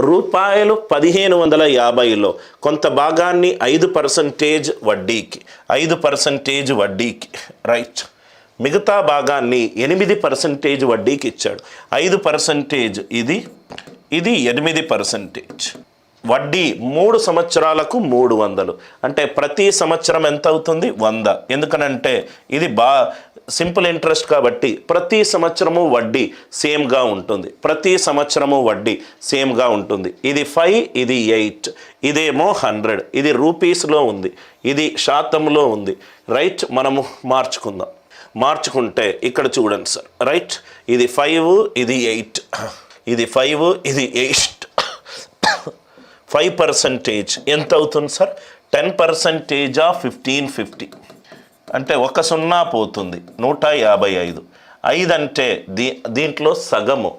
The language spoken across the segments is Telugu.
రూపాయలు 1550లో కొంత భాగాన్ని 5% వడ్డీకి 5% వడ్డీకి రైట్, మిగతా భాగాన్ని 8% వడ్డీకి ఇచ్చాడు. 5% ఇది 8%. వడ్డీ 3 సంవత్సరాలకు 300, అంటే ప్రతి సంవత్సరం ఎంత అవుతుంది? 100. ఎందుకనంటే ఇది సింపుల్ ఇంట్రెస్ట్ కాబట్టి ప్రతి సంవత్సరము వడ్డీ సేమ్గా ఉంటుంది. ప్రతి సంవత్సరము వడ్డీ సేమ్గా ఉంటుంది. ఇది 5, ఇది 8, ఇదేమో 100. ఇది రూపీస్లో ఉంది, ఇది శాతంలో ఉంది. రైట్, మనము మార్చుకుంటే ఇక్కడ చూడండి సార్. రైట్, ఇది 5, ఇది 8, ఇది 5, ఇది 8. 5% ఎంత అవుతుంది సార్? 10% ఆఫ్ 1550, అంటే 1 సున్నా పోతుంది, 155. 5 అంటే దీంట్లో సగము.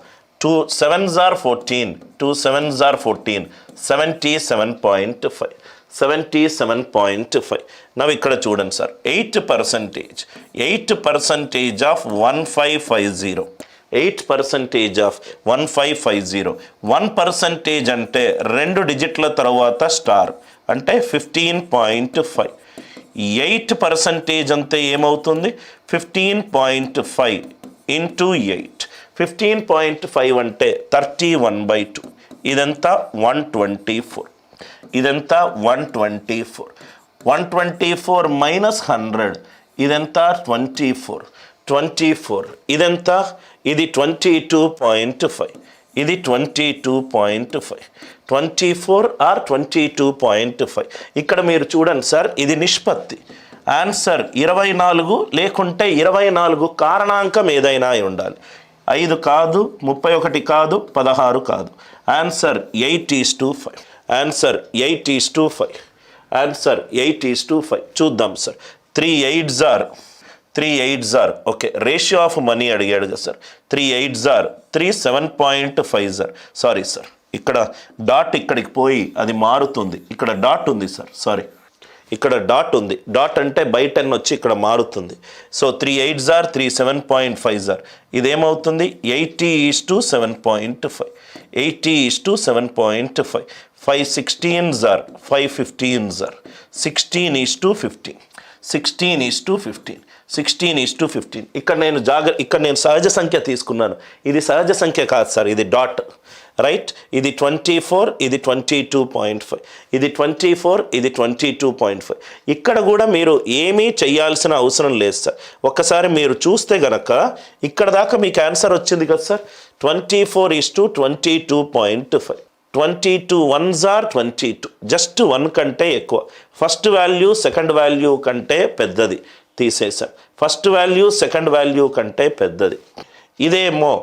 2 7s are 14, 2 7s are 14, 77.5. 77.5. నవ్వు ఇక్కడ చూడండి సార్. 8% ఆఫ్ 1550. 8% ఆఫ్ 1550. 1% అంటే 2 డిజిట్ల తర్వాత స్టార్, అంటే 15.5. 8% అంతే ఏమవుతుంది? 15.5 ఇంటూ 8. 15.5 అంటే 31/2. ఇదంతా 124. ఇదంతా 124. 124 మైనస్ 100, ఇదంతా 24. ఇదంతా ఇది 22.5. ఇది 22.5. 24 ఆర్ 22.5. ఇక్కడ మీరు చూడండి సార్, ఇది నిష్పత్తి. ఆన్సర్ 24 లేకుంటే 24 కారణాంకం ఏదైనా ఉండాలి. 5 కాదు, 31 కాదు, 16 కాదు. ఆన్సర్ 8:5. ఆన్సర్ 8:5. ఆన్సర్ 8:5. చూద్దాం sir. 3 8s are okay. Ratio of money అడిగాడు కదా sir. 3 8s are 3 7.5 sorry sir, ఇక్కడ డాట్ ఇక్కడికి పోయి అది మారుతుంది. ఇక్కడ డాట్ ఉంది సార్, సారీ, ఇక్కడ డాట్ ఉంది. డాట్ అంటే బై 10 వచ్చి ఇక్కడ మారుతుంది. So 3 8s are 3 7.5 ఇదేమవుతుంది? 80:7.5. 80:7.5. 5 16s are 5 15s are 16:15. 16:15. 16:15. ఇక్కడ నేను సహజ సంఖ్య తీసుకున్నాను. ఇది సహజ సంఖ్య కాదు సార్, ఇది డాట్. రైట్, ఇది 24, ఇది 22.5. ఇది 24, ఇది 22.5. ఇక్కడ కూడా మీరు ఏమీ చేయాల్సిన అవసరం లేదు సార్. ఒక్కసారి మీరు చూస్తే గనక ఇక్కడ దాకా మీకు ఆన్సర్ వచ్చింది కదా సార్. 24:22.5. 22 1s are 22. జస్ట్ 1 కంటే ఎక్కువ. ఫస్ట్ వాల్యూ సెకండ్ వాల్యూ కంటే పెద్దది తీసేసాం. ఫస్ట్ వాల్యూ సెకండ్ వాల్యూ కంటే పెద్దది. ఇదేమో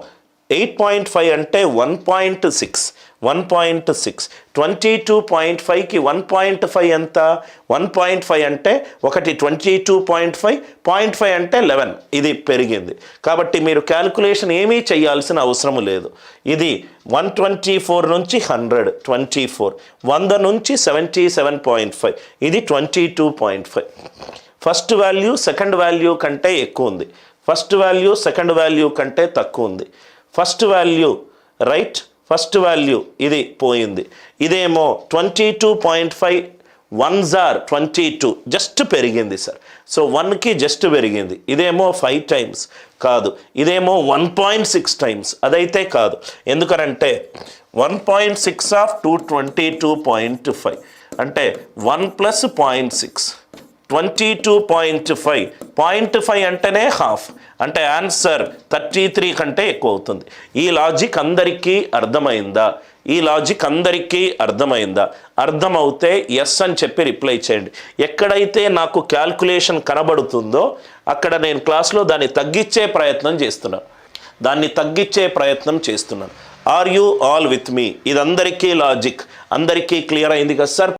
8.5 అంటే 1.6. 1.6. 22.5కి 1.5 ఎంత? 1.5 అంటే ఒకటి 22.5, 0.5 అంటే 11. ఇది పెరిగింది కాబట్టి మీరు క్యాల్కులేషన్ ఏమీ చేయాల్సిన అవసరం లేదు. ఇది 124 నుంచి 100 24, 100 నుంచి 77.5, ఇది 22.5. ఫస్ట్ వాల్యూ సెకండ్ వాల్యూ కంటే ఎక్కువ ఉంది, ఫస్ట్ వాల్యూ సెకండ్ వాల్యూ కంటే తక్కువ ఉంది. First value right, first value ఇది పోయింది. ఇదేమో 22.5, 1s are 22, జస్ట్ పెరిగింది సార్. సో 1కి జస్ట్ పెరిగింది. ఇదేమో 5 times కాదు, ఇదేమో 1.6 times, అదైతే కాదు. ఎందుకనంటే 1.6 ఆఫ్ 222.5 అంటే 1 + 0.6, 22.5. 0.5 అంటేనే హాఫ్, అంటే ఆన్సర్ 33 కంటే ఎక్కువ అవుతుంది. ఈ లాజిక్ అందరికీ అర్థమైందా? ఈ లాజిక్ అందరికీ అర్థమైందా? అర్థమవుతే ఎస్ అని చెప్పి రిప్లై చేయండి. ఎక్కడైతే నాకు క్యాల్కులేషన్ కనబడుతుందో అక్కడ నేను క్లాస్లో దాన్ని తగ్గించే ప్రయత్నం చేస్తున్నాను. Are you all with me? ఇది అందరికీ లాజిక్, అందరికీ క్లియర్ అయింది కదా సార్?